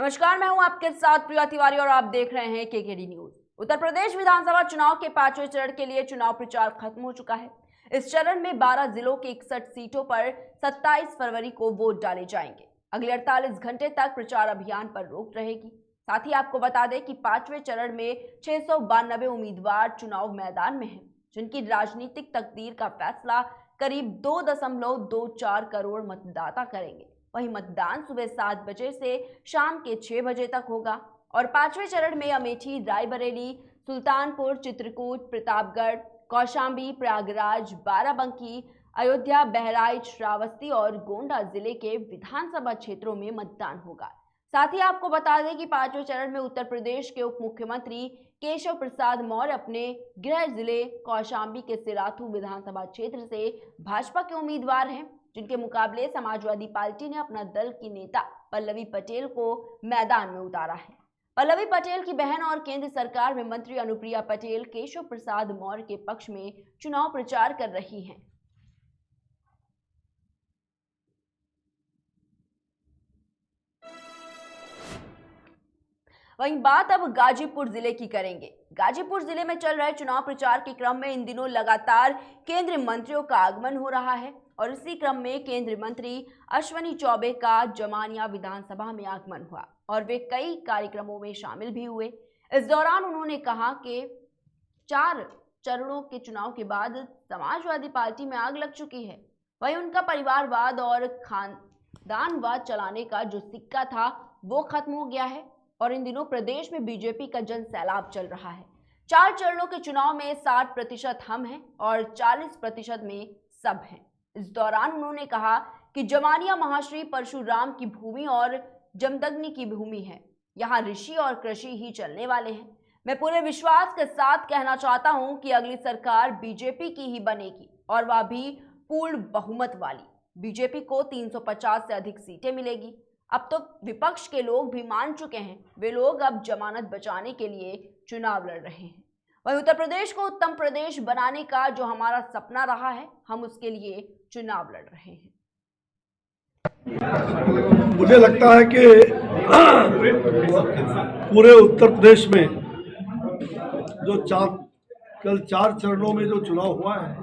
नमस्कार, मैं हूं आपके साथ प्रिया तिवारी और आप देख रहे हैं केकेडी न्यूज। उत्तर प्रदेश विधानसभा चुनाव के 5वें चरण के लिए चुनाव प्रचार खत्म हो चुका है। इस चरण में 12 जिलों की 61 सीटों पर 27 फरवरी को वोट डाले जाएंगे। अगले 48 घंटे तक प्रचार अभियान पर रोक रहेगी। साथ ही आपको बता दें कि 5वें चरण में 692 उम्मीदवार चुनाव मैदान में हैं, जिनकी राजनीतिक तकदीर का फैसला करीब 2.24 करोड़ मतदाता करेंगे। वहीं मतदान सुबह 7 बजे से शाम के 6 बजे तक होगा और 5वें चरण में अमेठी, रायबरेली, सुल्तानपुर, चित्रकूट, प्रतापगढ़, कौशांबी, प्रयागराज, बाराबंकी, अयोध्या, बहराइच, श्रावस्ती और गोंडा जिले के विधानसभा क्षेत्रों में मतदान होगा। साथ ही आपको बता दें कि 5वें चरण में उत्तर प्रदेश के उप मुख्यमंत्री केशव प्रसाद मौर्य अपने गृह जिले कौशांबी के सिराथू विधानसभा क्षेत्र से भाजपा के उम्मीदवार हैं, जिनके मुकाबले समाजवादी पार्टी ने अपना दल की नेता पल्लवी पटेल को मैदान में उतारा है। पल्लवी पटेल की बहन और केंद्र सरकार में मंत्री अनुप्रिया पटेल केशव प्रसाद मौर्य के पक्ष में चुनाव प्रचार कर रही हैं। वहीं बात अब गाजीपुर जिले की करेंगे। गाजीपुर जिले में चल रहे चुनाव प्रचार के क्रम में इन दिनों लगातार केंद्रीय मंत्रियों का आगमन हो रहा है और इसी क्रम में केंद्रीय मंत्री अश्विनी चौबे का जमानिया विधानसभा में आगमन हुआ और वे कई कार्यक्रमों में शामिल भी हुए। इस दौरान उन्होंने कहा कि 4 चरणों के चुनाव के बाद समाजवादी पार्टी में आग लग चुकी है। वहीं उनका परिवारवाद और खानदानवाद चलाने का जो सिक्का था वो खत्म हो गया है और इन दिनों प्रदेश में बीजेपी का जन सैलाब चल रहा है। 4 चरणों के चुनाव में 60% हम हैं और 40% में सब हैं। इस दौरान उन्होंने कहा कि जमानिया महाश्री परशुराम की भूमि और जमदग्नि की भूमि है। यहाँ ऋषि और कृषि ही चलने वाले हैं। मैं पूरे विश्वास के साथ कहना चाहता हूँ कि अगली सरकार बीजेपी की ही बनेगी और वह भी पूर्ण बहुमत वाली। बीजेपी को 350 से अधिक सीटें मिलेगी। अब तो विपक्ष के लोग भी मान चुके हैं, वे लोग अब जमानत बचाने के लिए चुनाव लड़ रहे हैं। वहीं उत्तर प्रदेश को उत्तम प्रदेश बनाने का जो हमारा सपना रहा है, हम उसके लिए चुनाव लड़ रहे हैं। मुझे लगता है कि पूरे उत्तर प्रदेश में जो कल 4 चरणों में जो चुनाव हुआ है,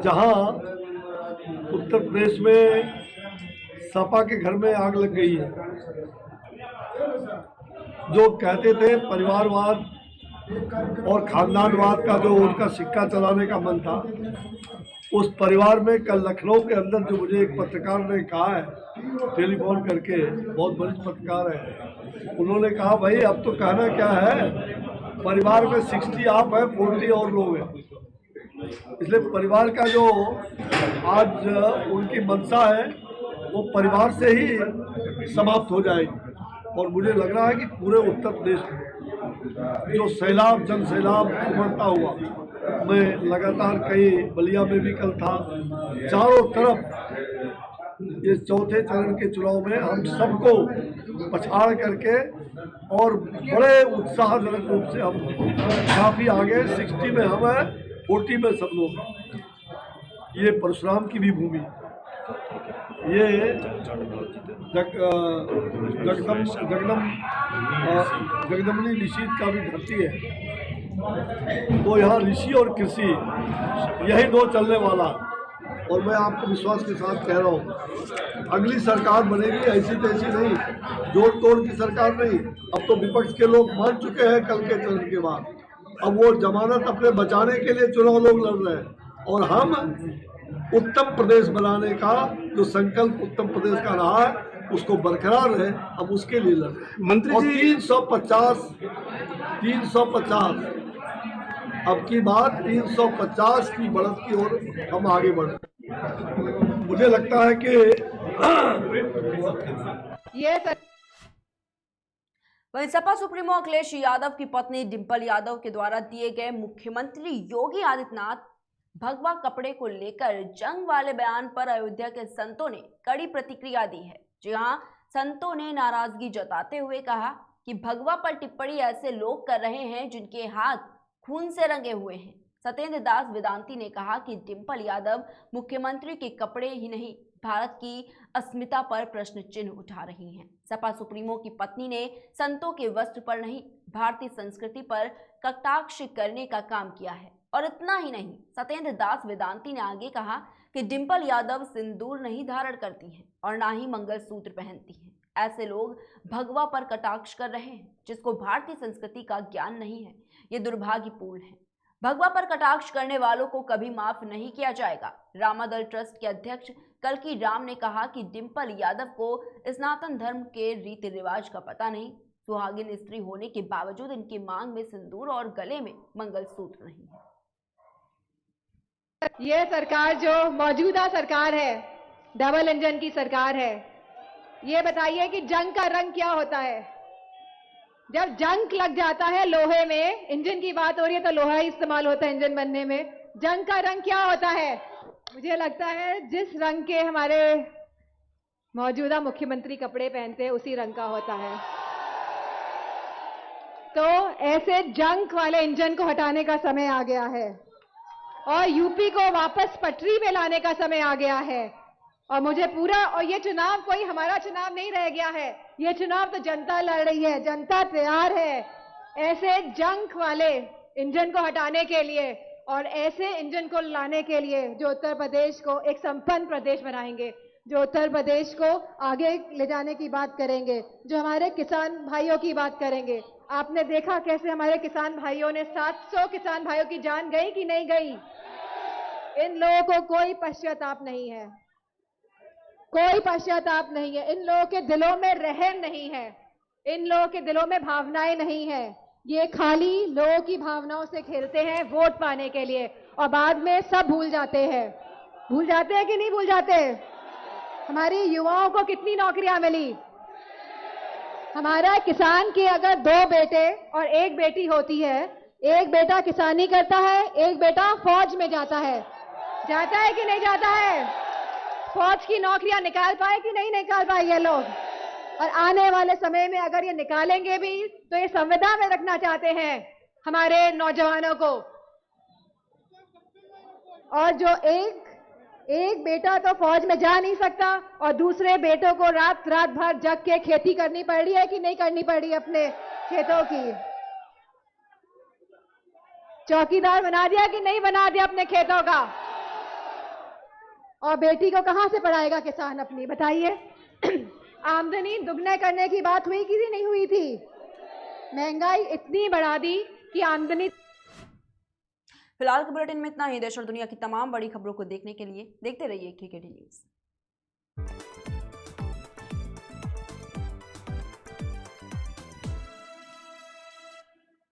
जहां उत्तर प्रदेश में सपा के घर में आग लग गई है। जो कहते थे परिवारवाद और खानदानवाद का जो उनका सिक्का चलाने का मन था, उस परिवार में कल लखनऊ के अंदर जो मुझे एक पत्रकार ने कहा है टेलीफोन करके, बहुत वरिष्ठ पत्रकार है, उन्होंने कहा भाई अब तो कहना क्या है, परिवार में 60 आप है, 40 और लोग हैं। इसलिए परिवार का जो आज उनकी मंशा है वो परिवार से ही समाप्त हो जाएगी। और मुझे लग रहा है कि पूरे उत्तर प्रदेश में जो सैलाब, जन सैलाब उमड़ता हुआ, मैं लगातार कई बलिया में भी कल था, चारों तरफ इस चौथे चरण के चुनाव में हम सबको पछाड़ करके और बड़े उत्साहजनक रूप से हम काफ़ी आगे 60 में हम हैं, 40 में सब लोग हैं। ये परशुराम की भी भूमि है, ये जगदम्बनी ऋषि का भी धरती है। तो यहाँ ऋषि और कृषि यही 2 चलने वाला। और मैं आपको विश्वास के साथ कह रहा हूँ, अगली सरकार बनेगी ऐसी तैसी नहीं, जोड़ तोड़ की सरकार नहीं। अब तो विपक्ष के लोग मान चुके हैं कल के चरण के बाद, अब वो जमानत अपने बचाने के लिए चुनाव लोग लड़ रहे हैं। और हम उत्तम प्रदेश बनाने का जो संकल्प उत्तम प्रदेश का रहा है उसको बरकरार रहे, हम उसके लिए लड़ रहे हैं। मंत्री जी 350 अब की बात 350 की बढ़त की ओर हम आगे बढ़ रहे हैं। मुझे लगता है कि वहीं सपा सुप्रीमो अखिलेश यादव की पत्नी डिंपल यादव के द्वारा दिए गए मुख्यमंत्री योगी आदित्यनाथ भगवा कपड़े को लेकर जंग वाले बयान पर अयोध्या के संतों ने कड़ी प्रतिक्रिया दी है। जी हां, संतों ने नाराजगी जताते हुए कहा कि भगवा पर टिप्पणी ऐसे लोग कर रहे हैं जिनके हाथ खून से रंगे हुए हैं। सत्येंद्र दास वेदांती ने कहा कि डिंपल यादव मुख्यमंत्री के कपड़े ही नहीं भारत की अस्मिता पर प्रश्न चिन्ह उठा रही हैं। सपा सुप्रीमो की पत्नी ने संतों के वस्त्र पर नहीं, भारतीय संस्कृति पर कटाक्ष करने का काम किया है। और इतना ही नहीं, सत्येंद्र दास वेदांती ने आगे कहा कि डिंपल यादव सिंदूर नहीं धारण करती हैं और ना ही मंगलसूत्र पहनती हैं। ऐसे लोग भगवा पर कटाक्ष कर रहे हैं, जिसको भारतीय संस्कृति का ज्ञान नहीं है। ये दुर्भाग्यपूर्ण है। भगवा पर कटाक्ष करने वालों को कभी माफ नहीं किया जाएगा। रामादल ट्रस्ट के अध्यक्ष कल्की राम ने कहा कि डिंपल यादव को सनातन धर्म के रीति रिवाज का पता नहीं। सुहागिन स्त्री होने के बावजूद इनकी मांग में सिंदूर और गले में मंगलसूत्र नहीं है। ये सरकार जो मौजूदा सरकार है, डबल इंजन की सरकार है। ये बताइए कि जंग का रंग क्या होता है? जब जंग लग जाता है लोहे में, इंजन की बात हो रही है तो लोहा ही इस्तेमाल होता है इंजन बनने में। जंग का रंग क्या होता है? मुझे लगता है जिस रंग के हमारे मौजूदा मुख्यमंत्री कपड़े पहनते हैं उसी रंग का होता है। तो ऐसे जंग वाले इंजन को हटाने का समय आ गया है और यूपी को वापस पटरी में लाने का समय आ गया है। और मुझे पूरा, और ये चुनाव कोई हमारा चुनाव नहीं रह गया है, ये चुनाव तो जनता लड़ रही है, जनता तैयार है ऐसे जंग वाले इंजन को हटाने के लिए और ऐसे इंजन को लाने के लिए जो उत्तर प्रदेश को एक संपन्न प्रदेश बनाएंगे, जो उत्तर प्रदेश को आगे ले जाने की बात करेंगे, जो हमारे किसान भाइयों की बात करेंगे। आपने देखा कैसे हमारे किसान भाइयों ने 700 किसान भाइयों की जान गई कि नहीं गई? इन लोगों को कोई पश्चाताप नहीं है, कोई पश्चाताप नहीं है। इन लोगों के दिलों में रहम नहीं है, इन लोगों के दिलों में भावनाएं नहीं है। ये खाली लोगों की भावनाओं से खेलते हैं वोट पाने के लिए और बाद में सब भूल जाते हैं। भूल जाते हैं कि नहीं भूल जाते? हमारी युवाओं को कितनी नौकरियां मिली? हमारा किसान के अगर 2 बेटे और 1 बेटी होती है, एक बेटा किसानी करता है, एक बेटा फौज में जाता है कि नहीं जाता है? फौज की नौकरियां निकाल पाए कि नहीं निकाल पाए ये लोग? और आने वाले समय में अगर ये निकालेंगे भी तो ये संविदा में रखना चाहते हैं हमारे नौजवानों को। और जो एक बेटा तो फौज में जा नहीं सकता और दूसरे बेटों को रात भर जग के खेती करनी पड़ रही है कि नहीं करनी पड़ रही है? अपने खेतों की चौकीदार बना दिया कि नहीं बना दिया अपने खेतों का? और बेटी को कहां से पढ़ाएगा किसान अपनी, बताइए? आमदनी दुगने करने की बात हुई कि नहीं हुई थी? महंगाई इतनी बढ़ा दी कि आमदनी। फिलहाल के बुलेटिन में इतना ही। देश और दुनिया की तमाम बड़ी खबरों को देखने के लिए देखते रहिए KKD न्यूज़।